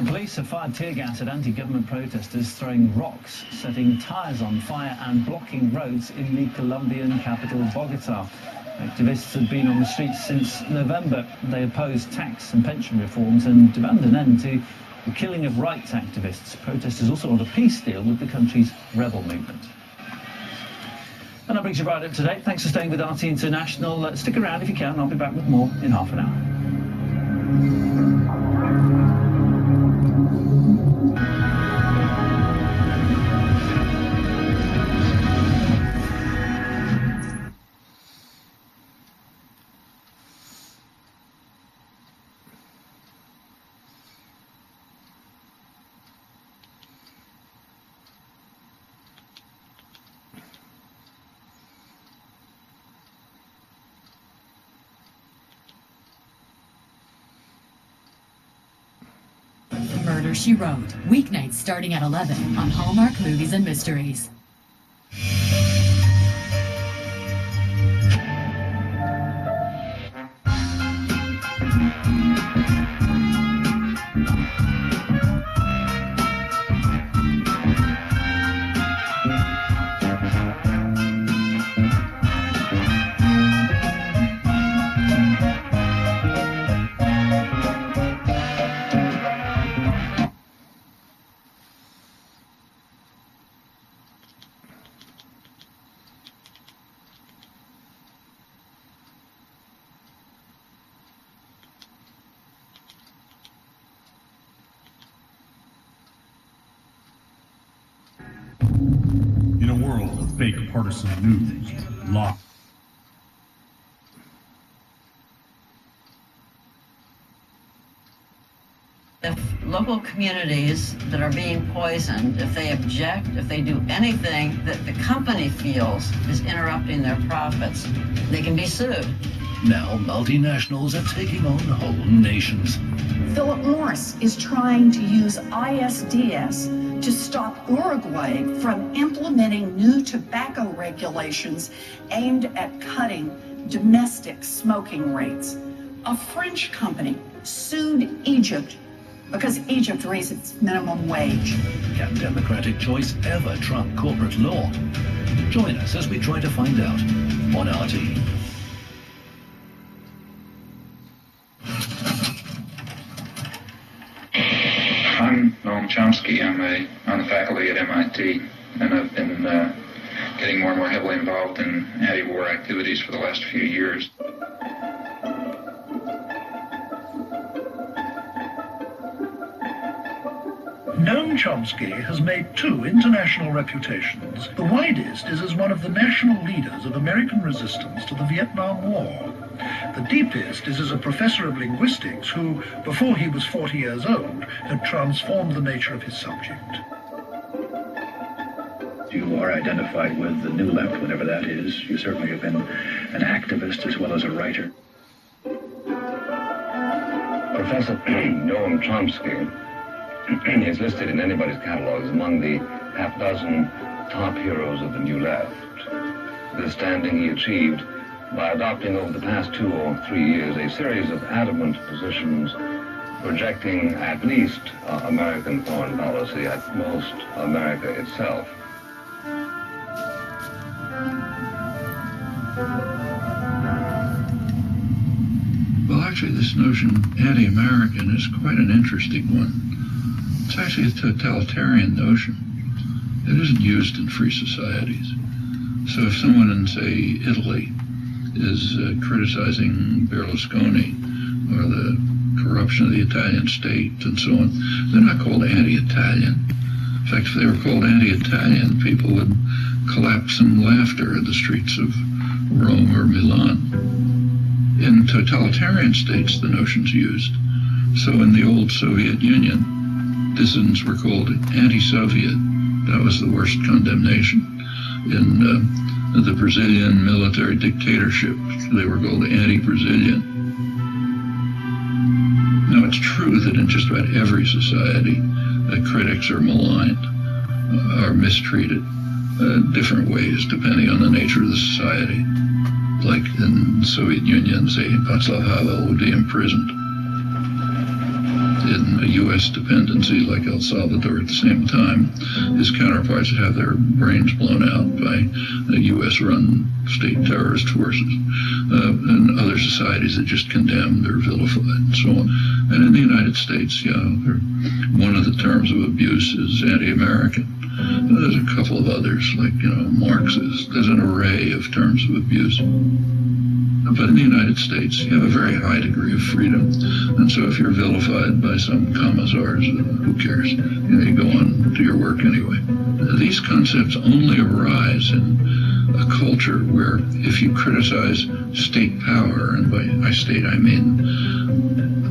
Police have fired tear gas at anti-government protesters, throwing rocks, setting tyres on fire and blocking roads in the Colombian capital, Bogota. Activists have been on the streets since November. They oppose tax and pension reforms and demand an end to the killing of rights activists. Protesters also want a peace deal with the country's rebel movement. And that brings you right up to date. Thanks for staying with RT International. Stick around if you can. I'll be back with more in half an hour. Murder, She Wrote, weeknights starting at 11 on Hallmark Movies and Mysteries. In a world of fake partisan news, lock. If local communities that are being poisoned, if they object, if they do anything that the company feels is interrupting their profits, they can be sued. Now multinationals are taking on whole nations. Philip Morris is trying to use ISDS to stop Uruguay from implementing new tobacco regulations aimed at cutting domestic smoking rates. A French company sued Egypt because Egypt raised its minimum wage. Can democratic choice ever trump corporate law? Join us as we try to find out on RT. I'm n0am Chomsky. I'm on the faculty at MIT, and I've been getting more and more heavily involved in anti-war activities for the last few years. n0am Chomsky has made 2 international reputations. The widest is as one of the national leaders of American resistance to the Vietnam War. The deepest is as a professor of linguistics who, before he was 40 years old, had transformed the nature of his subject. You are identified with the New Left, whatever that is. You certainly have been an activist as well as a writer. Professor n0am Chomsky is listed in anybody's catalog as among the half-dozen top heroes of the New Left. This standing he achieved by adopting over the past 2 or 3 years a series of adamant positions projecting at least American foreign policy, at most America itself. Well, actually, this notion, anti-American, is quite an interesting one. It's actually a totalitarian notion. It isn't used in free societies. So if someone in, say, Italy is criticizing Berlusconi or the corruption of the Italian state and so on, they're not called anti-Italian. In fact, if they were called anti-Italian, people would collapse in laughter in the streets of Rome or Milan. In totalitarian states, the notion's used. So in the old Soviet Union, dissidents were called anti-Soviet. That was the worst condemnation. In the Brazilian military dictatorship, they were called anti-Brazilian. Now, it's true that in just about every society, critics are maligned, are mistreated different ways depending on the nature of the society. Like in the Soviet Union, say, Václav Havel would be imprisoned. In a U.S. dependency like El Salvador at the same time, his counterparts would have their brains blown out by U.S.-run state terrorist forces. And other societies that just condemned or vilified and so on. And in the United States, one of the terms of abuse is anti-American. There's a couple of others, like, Marxist. There's an array of terms of abuse. But in the United States, you have a very high degree of freedom. And so if you're vilified by some commissars, who cares? You go on to your work anyway. These concepts only arise in a culture where if you criticize state power, and by state I mean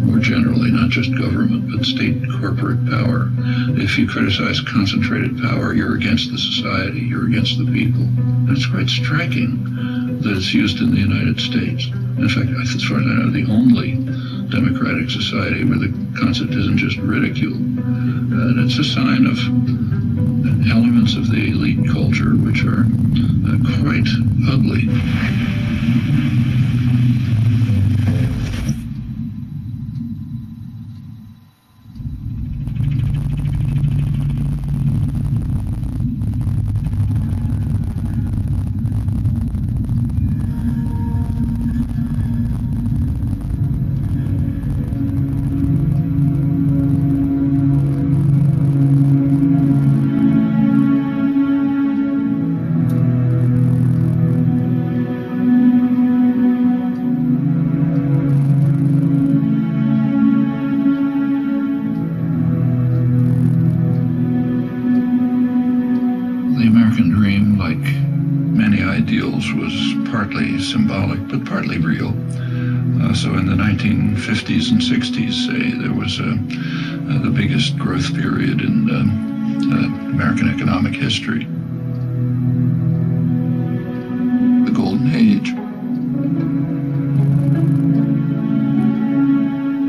more generally not just government, but state corporate power, if you criticize concentrated power, you're against the society, you're against the people. That's quite striking that it's used in the United States. In fact, as far as I know, the only democratic society where the concept isn't just ridiculed. And it's a sign of elements of the elite culture which are quite ugly. Symbolic, but partly real. So in the 1950s and 60s, say, there was the biggest growth period in American economic history. The Golden Age.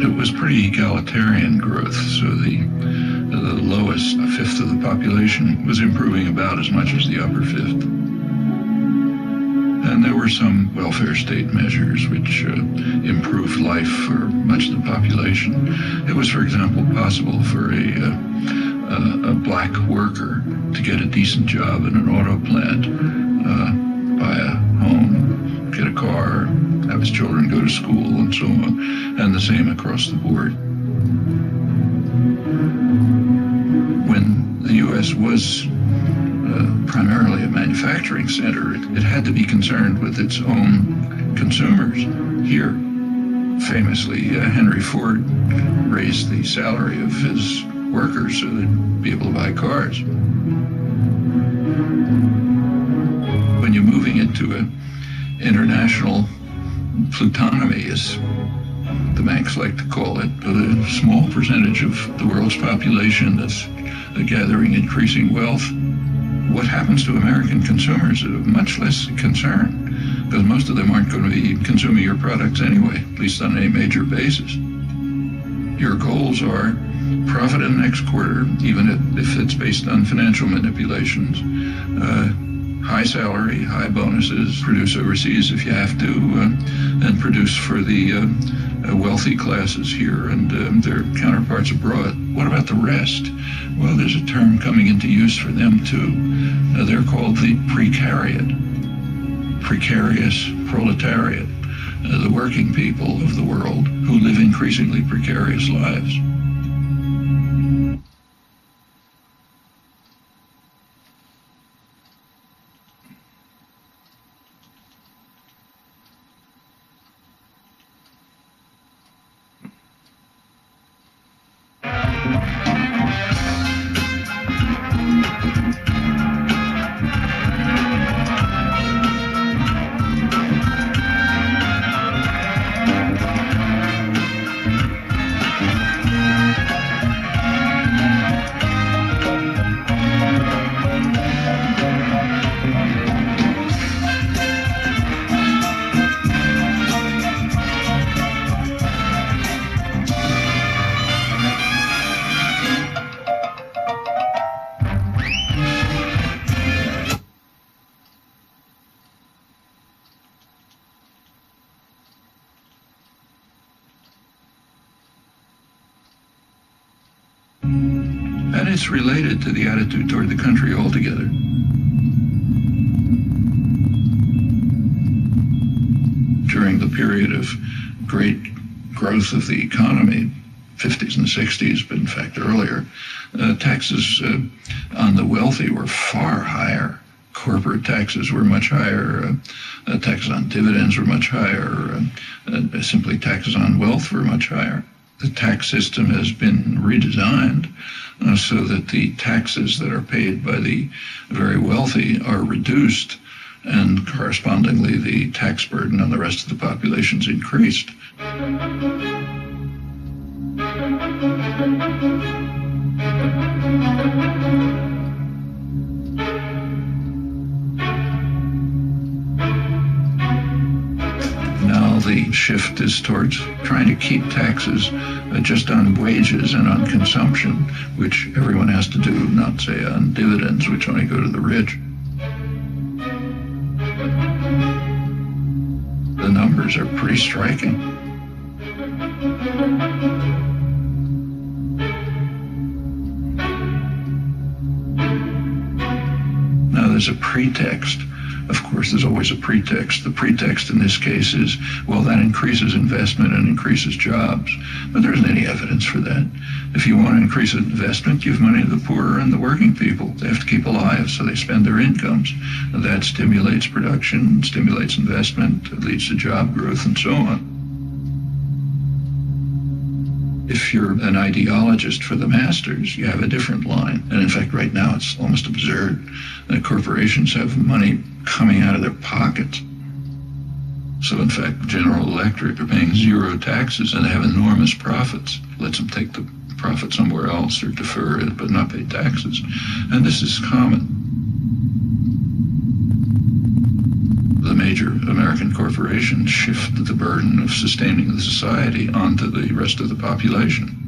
It was pretty egalitarian growth, so the lowest fifth of the population was improving about as much as the upper fifth. And there were some welfare state measures which improved life for much of the population. It was, for example, possible for a black worker to get a decent job in an auto plant, buy a home, get a car, have his children go to school, and so on, and the same across the board. When the U.S. was primarily a manufacturing center, it had to be concerned with its own consumers. Here, famously, Henry Ford raised the salary of his workers so they'd be able to buy cars. When you're moving into an international plutonomy, as the Mancs like to call it, a small percentage of the world's population that's gathering increasing wealth, what happens to American consumers is much less concern, because most of them aren't going to be consuming your products anyway, at least on any major basis. Your goals are profit in the next quarter, even if it's based on financial manipulations, high salary, high bonuses, produce overseas if you have to, and produce for the wealthy classes here and their counterparts abroad. What about the rest? Well, there's a term coming into use for them too. They're called the precariat, precarious proletariat, the working people of the world who live increasingly precarious lives. it's related to the attitude toward the country altogether. During the period of great growth of the economy, 50s and 60s, but in fact earlier, taxes on the wealthy were far higher. Corporate taxes were much higher, taxes on dividends were much higher, simply taxes on wealth were much higher. The tax system has been redesigned so that the taxes that are paid by the very wealthy are reduced, and correspondingly the tax burden on the rest of the population is increased. Now the shift is towards trying to keep taxes just on wages and on consumption, which everyone has to do, not say on dividends, which only go to the rich. The numbers are pretty striking. Now there's a pretext. Of course, there's always a pretext. The pretext in this case is, well, that increases investment and increases jobs. But there isn't any evidence for that. If you want to increase investment, give money to the poor and the working people. They have to keep alive, so they spend their incomes. That stimulates production, stimulates investment, it leads to job growth, and so on. If you're an ideologist for the masters, you have a different line. And in fact, right now, it's almost absurd that corporations have money coming out of their pockets. So in fact, General Electric are paying zero taxes and they have enormous profits. Lets them take the profit somewhere else or defer it, but not pay taxes. And this is common. The major American corporations shift the burden of sustaining the society onto the rest of the population.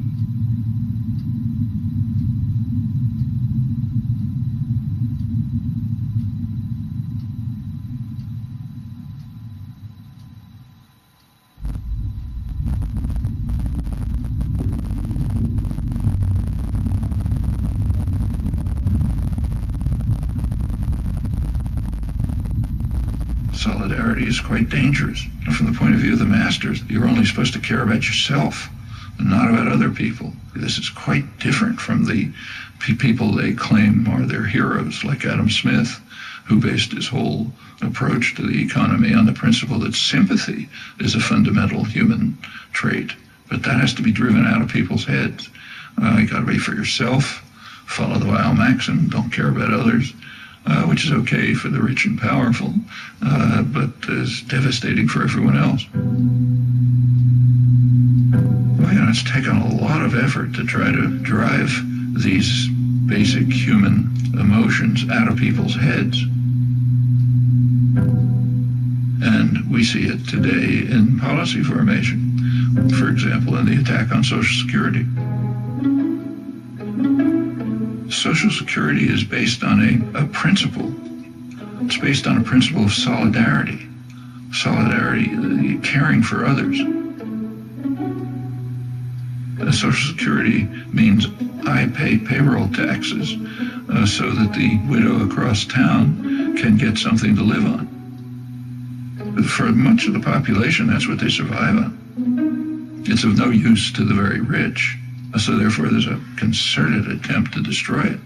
Solidarity is quite dangerous. From the point of view of the masters, you're only supposed to care about yourself and not about other people. This is quite different from the people they claim are their heroes, like Adam Smith, who based his whole approach to the economy on the principle that sympathy is a fundamental human trait. But that has to be driven out of people's heads. You got to be for yourself, follow the Weil maxim, don't care about others. Which is okay for the rich and powerful, but is devastating for everyone else. Well, you know, it's taken a lot of effort to try to drive these basic human emotions out of people's heads. And we see it today in policy formation. For example, in the attack on Social Security. Social Security is based on a principle. It's based on a principle of solidarity. Solidarity, caring for others. Social Security means I pay payroll taxes so that the widow across town can get something to live on. For much of the population, that's what they survive on. It's of no use to the very rich. So therefore, there's a concerted attempt to destroy it.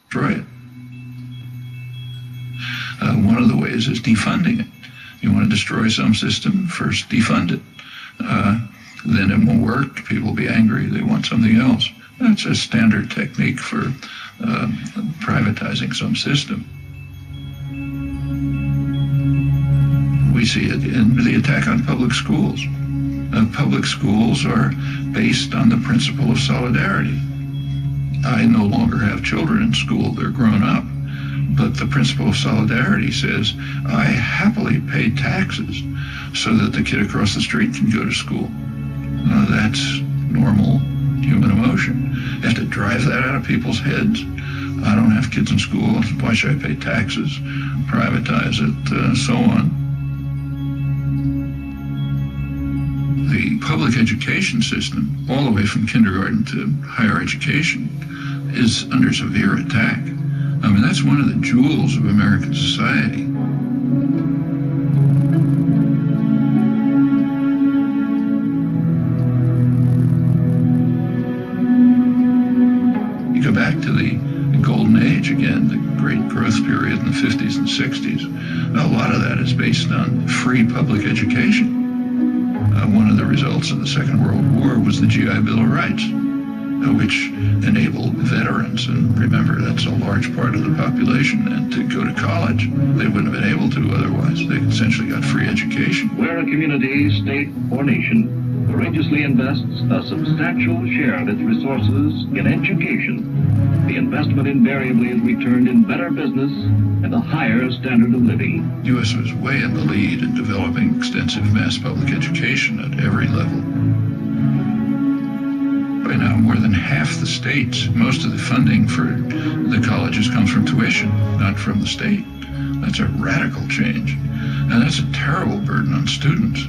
destroy it. One of the ways is defunding it. You want to destroy some system, first defund it. Then it won't work, people will be angry, they want something else. That's a standard technique for privatizing some system. We see it in the attack on public schools. Public schools are based on the principle of solidarity. I no longer have children in school, they're grown up. But the principle of solidarity says, I happily pay taxes so that the kid across the street can go to school. That's normal human emotion. You have to drive that out of people's heads. I don't have kids in school, why should I pay taxes, privatize it, so on. The public education system, all the way from kindergarten to higher education, is under severe attack. I mean, that's one of the jewels of American society. You go back to the golden age again, the great growth period in the 50s and 60s. A lot of that is based on free public education. One of the results of the Second World War was the GI Bill of Rights, which enabled veterans, and remember that's a large part of the population, and to go to college. They wouldn't have been able to otherwise. They essentially got free education. Where a community, state, or nation courageously invests a substantial share of its resources in education, the investment invariably is returned in better business and a higher standard of living. The U.S. was way in the lead in developing extensive mass public education at every level. By now, more than half the states, most of the funding for the colleges comes from tuition, not from the state. That's a radical change. And that's a terrible burden on students.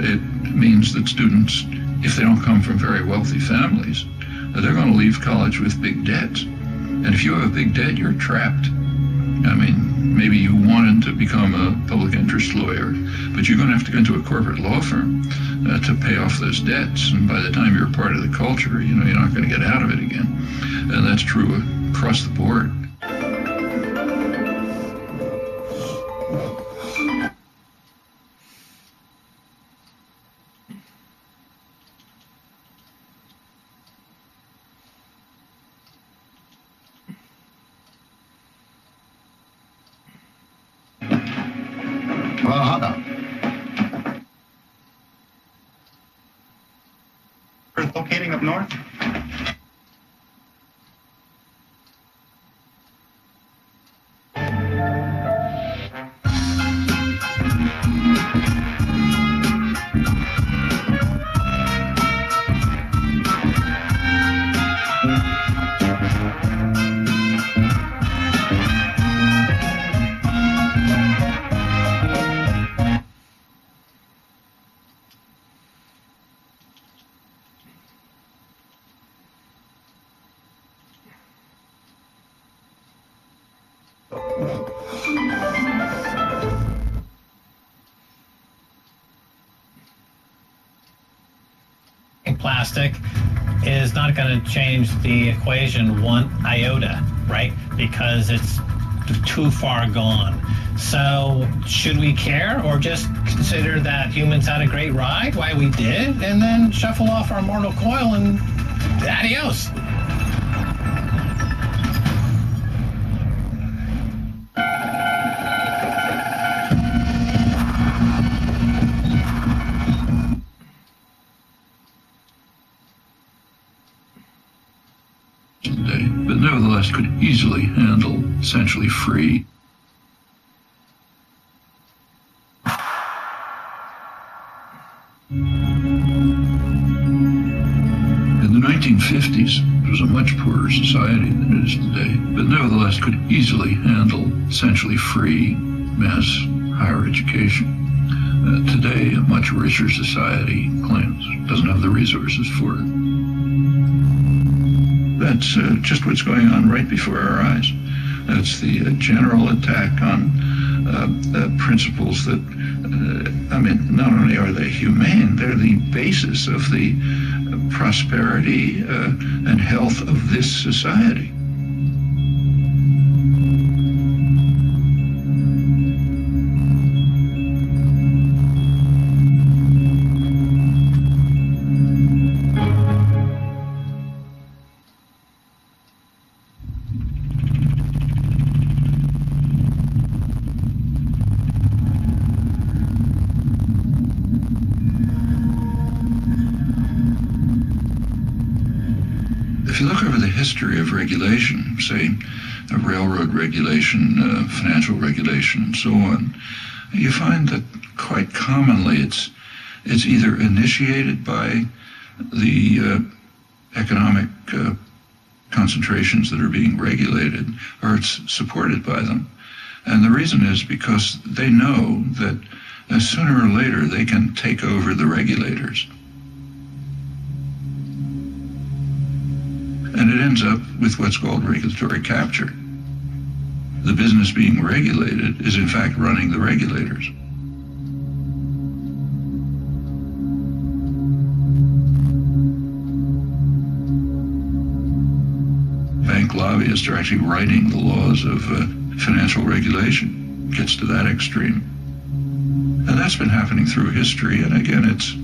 It means that students, if they don't come from very wealthy families, they're going to leave college with big debts. And if you have a big debt, you're trapped. I mean, maybe you wanted to become a public interest lawyer, but you're going to have to go into a corporate law firm to pay off those debts. And by the time you're part of the culture, you're not going to get out of it again. And that's true across the board. Locating up north. Plastic is not going to change the equation one iota, right? Because it's too far gone. So should we care, or just consider that humans had a great ride, why we did, and then shuffle off our mortal coil and adios? But nevertheless could easily handle essentially free. In the 1950s, it was a much poorer society than it is today, but nevertheless could easily handle essentially free mass higher education. Today, a much richer society claims doesn't have the resources for it. That's just what's going on right before our eyes. That's the general attack on principles that, I mean, not only are they humane, they're the basis of the prosperity and health of this society. history of regulation, say railroad regulation, financial regulation, and so on, you find that quite commonly it's either initiated by the economic concentrations that are being regulated, or it's supported by them. And the reason is because they know that sooner or later they can take over the regulators. And it ends up with what's called regulatory capture. The business being regulated is in fact running the regulators. Bank lobbyists are actually writing the laws of financial regulation. It gets to that extreme. And that's been happening through history, and again, it's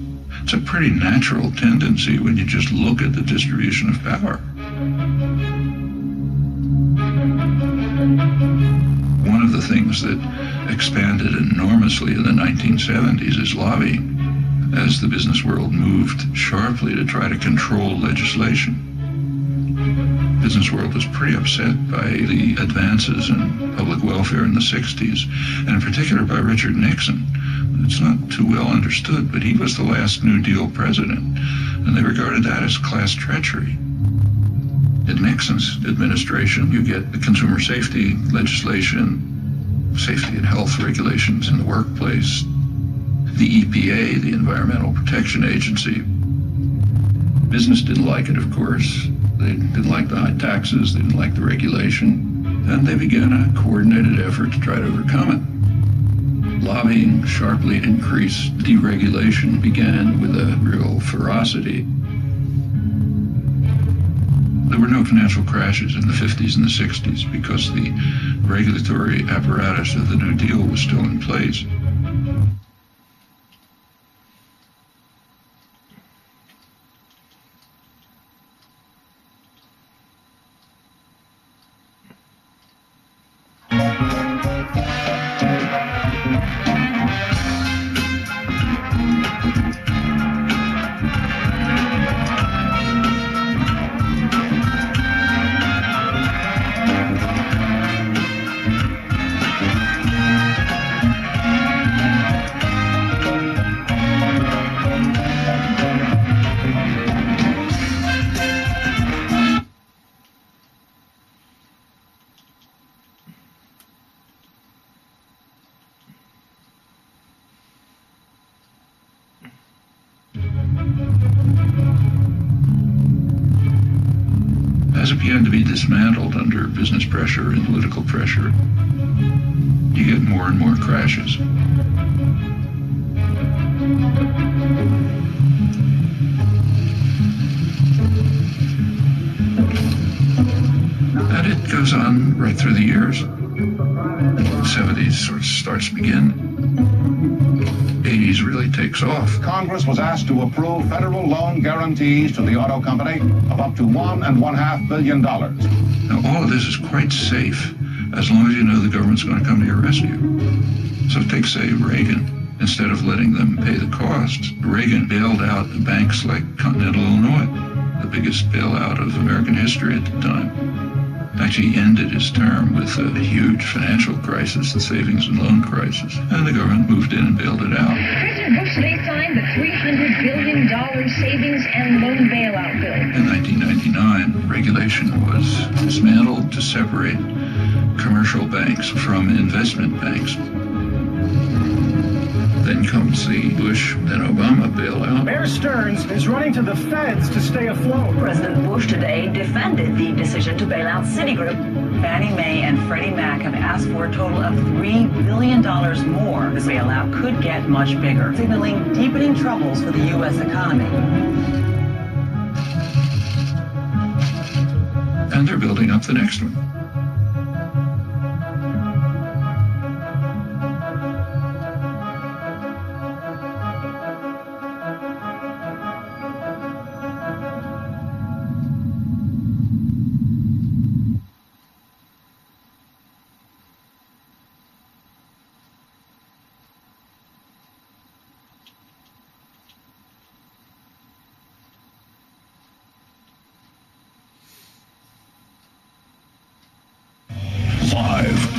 a pretty natural tendency when you just look at the distribution of power. One of the things that expanded enormously in the 1970s is lobbying, as the business world moved sharply to try to control legislation. The business world was pretty upset by the advances in public welfare in the 60s, and in particular by Richard Nixon. It's not too well understood, but he was the last New Deal president, and they regarded that as class treachery. In Nixon's administration, you get the consumer safety legislation, safety and health regulations in the workplace, the EPA, the Environmental Protection Agency. Business didn't like it, of course. They didn't like the high taxes, they didn't like the regulation, and they began a coordinated effort to try to overcome it. Lobbying sharply increased. Deregulation began with a real ferocity. There were no financial crashes in the 50s and the 60s because the regulatory apparatus of the New Deal was still in place. As it began to be dismantled under business pressure and political pressure, you get more and more crashes. And it goes on right through the years. 70s sort of starts to begin. 80s really takes off. Congress was asked to approve federal loan guarantees to the auto company of up to $1.5 billion. Now, all of this is quite safe as long as you know the government's going to come to your rescue. So take, say, Reagan. Instead of letting them pay the costs, Reagan bailed out banks like Continental Illinois, the biggest bailout of American history at the time. Actually ended his term with a huge financial crisis, the savings and loan crisis, and the government moved in and bailed it out. President Bush today signed the $300 billion savings and loan bailout bill. In 1999, regulation was dismantled to separate commercial banks from investment banks. Then comes the Bush, then Obama bailout. Bear Stearns is running to the feds to stay afloat. President Bush today defended the decision to bail out Citigroup. Fannie Mae and Freddie Mac have asked for a total of $3 billion more. This bailout could get much bigger, signaling deepening troubles for the U.S. economy. And they're building up the next one.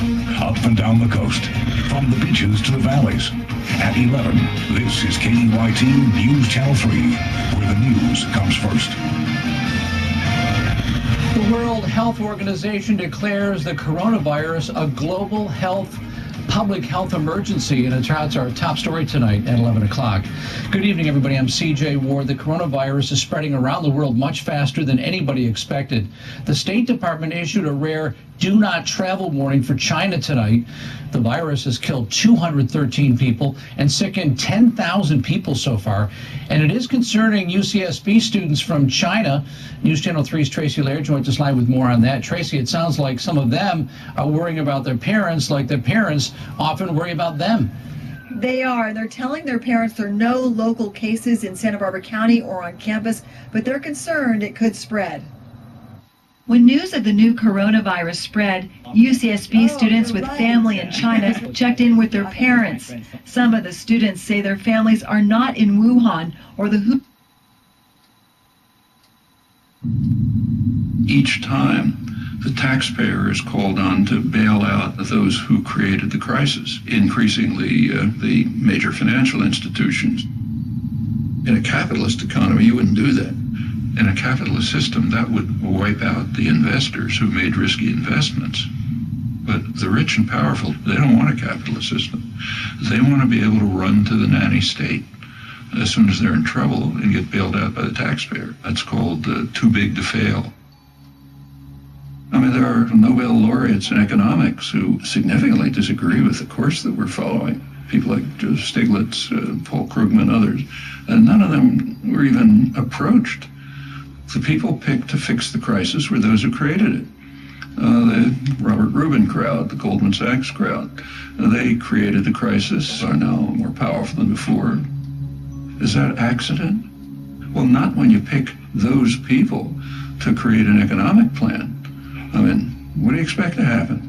Up and down the coast, from the beaches to the valleys. At 11, this is KEYT News Channel 3, where the news comes first. The World Health Organization declares the coronavirus a global public health emergency, and it's our top story tonight at 11 o'clock. Good evening, everybody. I'm CJ Ward. The coronavirus is spreading around the world much faster than anybody expected. The State Department issued a rare do not travel warning for China tonight. The virus has killed 213 people and sickened 10,000 people so far. And it is concerning UCSB students from China. News Channel 3's Tracy Laird joins us live with more on that. Tracy, it sounds like some of them are worrying about their parents like their parents often worry about them. They are. They're telling their parents there are no local cases in Santa Barbara County or on campus, but they're concerned it could spread. When news of the new coronavirus spread, UCSB students with family in China checked in with their parents. Some of the students say their families are not in Wuhan or the Each time, the taxpayer is called on to bail out those who created the crisis, increasingly the major financial institutions. In a capitalist economy, you wouldn't do that. In a capitalist system, that would wipe out the investors who made risky investments. But the rich and powerful, they don't want a capitalist system. They want to be able to run to the nanny state as soon as they're in trouble and get bailed out by the taxpayer. That's called too big to fail. I mean, there are Nobel laureates in economics who significantly disagree with the course that we're following. People like Joe Stiglitz, Paul Krugman, others. And none of them were even approached. The people picked to fix the crisis were those who created it. The Robert Rubin crowd, the Goldman Sachs crowd, they created the crisis, are now more powerful than before. Is that accident? Well, not when you pick those people to create an economic plan. I mean, what do you expect to happen?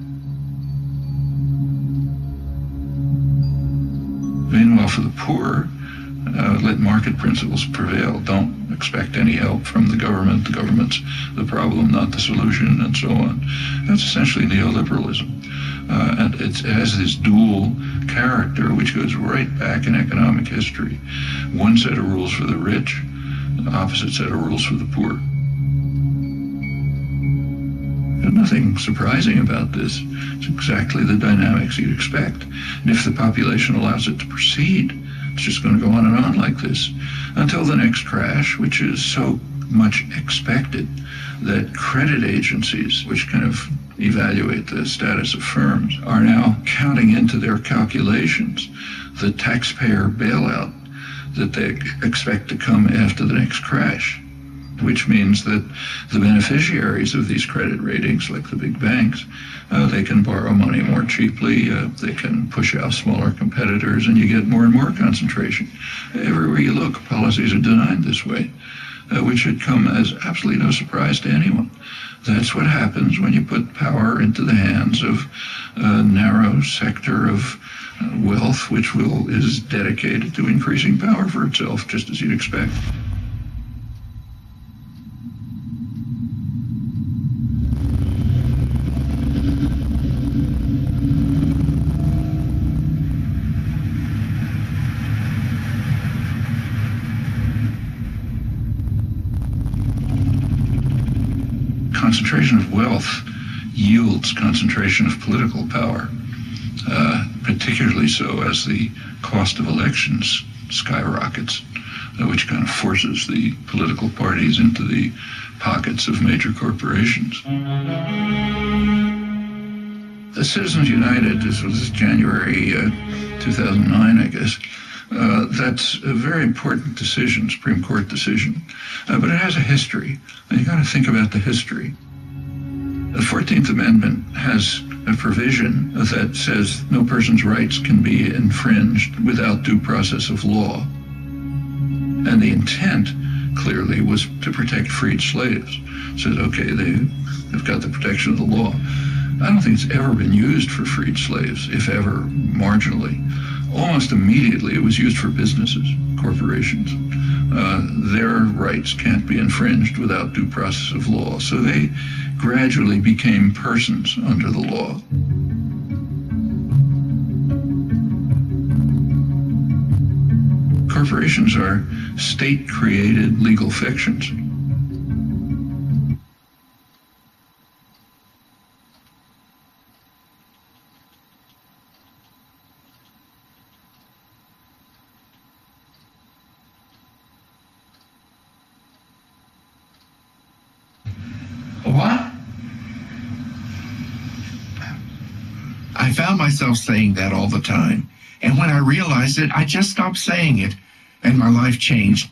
Meanwhile, for the poor, let market principles prevail. Don't expect any help from the government. The government's the problem, not the solution, and so on. That's essentially neoliberalism. And it has this dual character, which goes right back in economic history. One set of rules for the rich, the opposite set of rules for the poor. There's nothing surprising about this. It's exactly the dynamics you'd expect. And if the population allows it to proceed, it's just going to go on and on like this until the next crash, which is so much expected that credit agencies, which kind of evaluate the status of firms, are now counting into their calculations the taxpayer bailout that they expect to come after the next crash, which means that the beneficiaries of these credit ratings, like the big banks, they can borrow money more cheaply, they can push out smaller competitors, and you get more and more concentration. Everywhere you look, policies are designed this way, which should come as absolutely no surprise to anyone. That's what happens when you put power into the hands of a narrow sector of wealth, which is dedicated to increasing power for itself, just as you'd expect. Concentration of wealth yields concentration of political power, particularly so as the cost of elections skyrockets, which kind of forces the political parties into the pockets of major corporations. The Citizens United, this was January 2009, I guess. That's a very important decision, Supreme Court decision, but it has a history. And you got to think about the history. The 14th Amendment has a provision that says no person's rights can be infringed without due process of law. And the intent, clearly, was to protect freed slaves. It says, okay, they've got the protection of the law. I don't think it's ever been used for freed slaves, if ever, marginally. Almost immediately, it was used for businesses, corporations. Their rights can't be infringed without due process of law. So they gradually became persons under the law. corporations are state-created legal fictions. What? I found myself saying that all the time. And when I realized it, I just stopped saying it. And my life changed.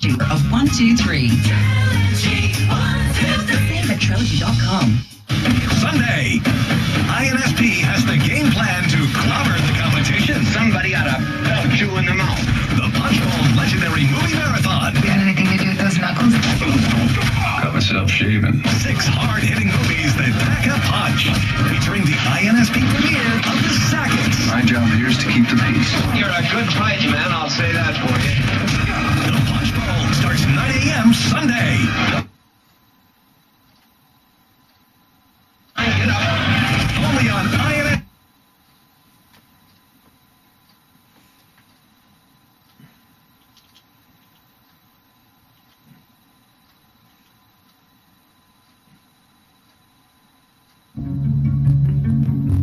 Of 123. Save at Trojan.com. Sunday, INSP has the game plan to clobber the competition. Somebody ought to belt you in the mouth. The Punch Bowl Legendary Movie Marathon. Got anything to do with those knuckles? Got myself shaven. 6 hard-hitting movies that pack a punch. Featuring the INSP premiere of The Sackets. My job here is to keep the peace. You're a good fight, man. I'll say that for you. The Punch Bowl starts 9 a.m. Sunday. Get up. Only on INSP.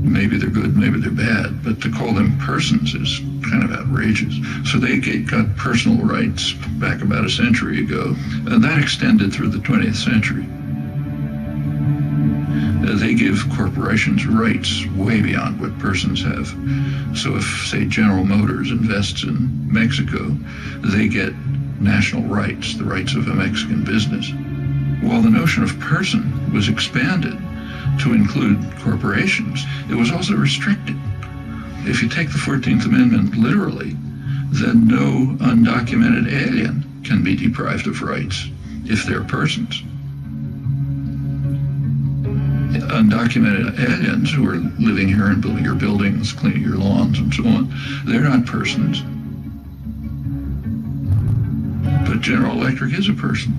Maybe they're good, maybe they're bad, but to call them persons is kind of outrageous. So they got personal rights back about a century ago, and that extended through the 20th century. They give corporations rights way beyond what persons have. So if, say, General Motors invests in Mexico, they get national rights, the rights of a Mexican business. While the notion of person was expanded to include corporations, it was also restricted. If you take the 14th Amendment literally, then no undocumented alien can be deprived of rights if they're persons. Undocumented aliens who are living here and building your buildings, cleaning your lawns, and so on, they're not persons. But General Electric is a person,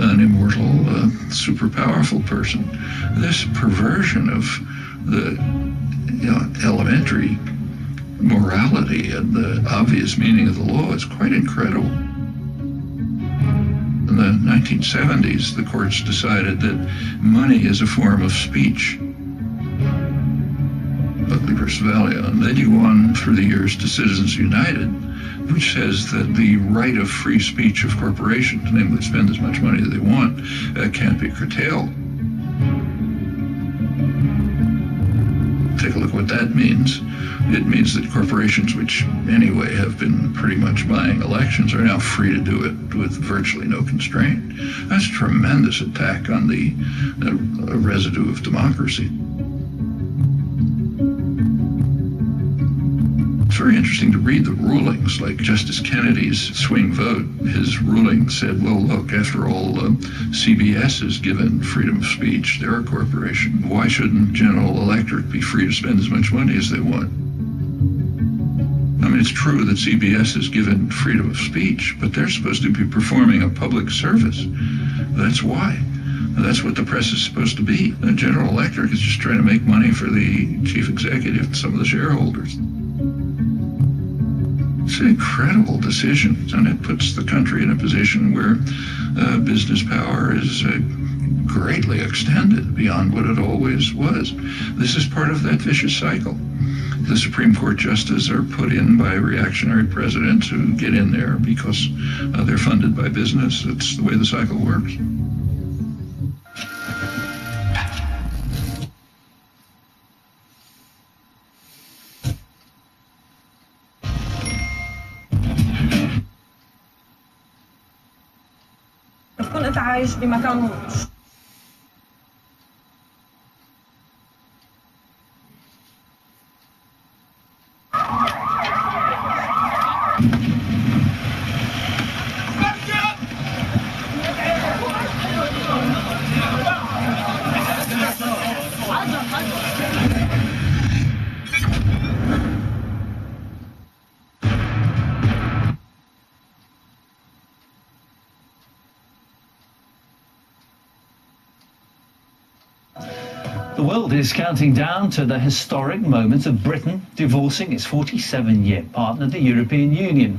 an immortal, super powerful person. This perversion of the elementary morality and the obvious meaning of the law is quite incredible. In the 1970s, the courts decided that money is a form of speech. Buckley versus Vallia. And then you go on through the years to Citizens United, which says that the right of free speech of corporations, namely spend as much money as they want, can't be curtailed. Take a look at what that means. It means that corporations, which anyway have been pretty much buying elections, are now free to do it with virtually no constraint. That's a tremendous attack on the residue of democracy. It's very interesting to read the rulings, like Justice Kennedy's swing vote. His ruling said, well, look, after all, CBS is given freedom of speech. They're a corporation. Why shouldn't General Electric be free to spend as much money as they want? I mean, it's true that CBS is given freedom of speech, but they're supposed to be performing a public service. That's why. That's what the press is supposed to be. General Electric is just trying to make money for the chief executive and some of the shareholders. It's an incredible decision, and it puts the country in a position where business power is greatly extended beyond what it always was. This is part of that vicious cycle. The Supreme Court justices are put in by reactionary presidents who get in there because they're funded by business. That's the way the cycle works. كنت عايش بمكان The world is counting down to the historic moment of Britain divorcing its 47-year partner, the European Union.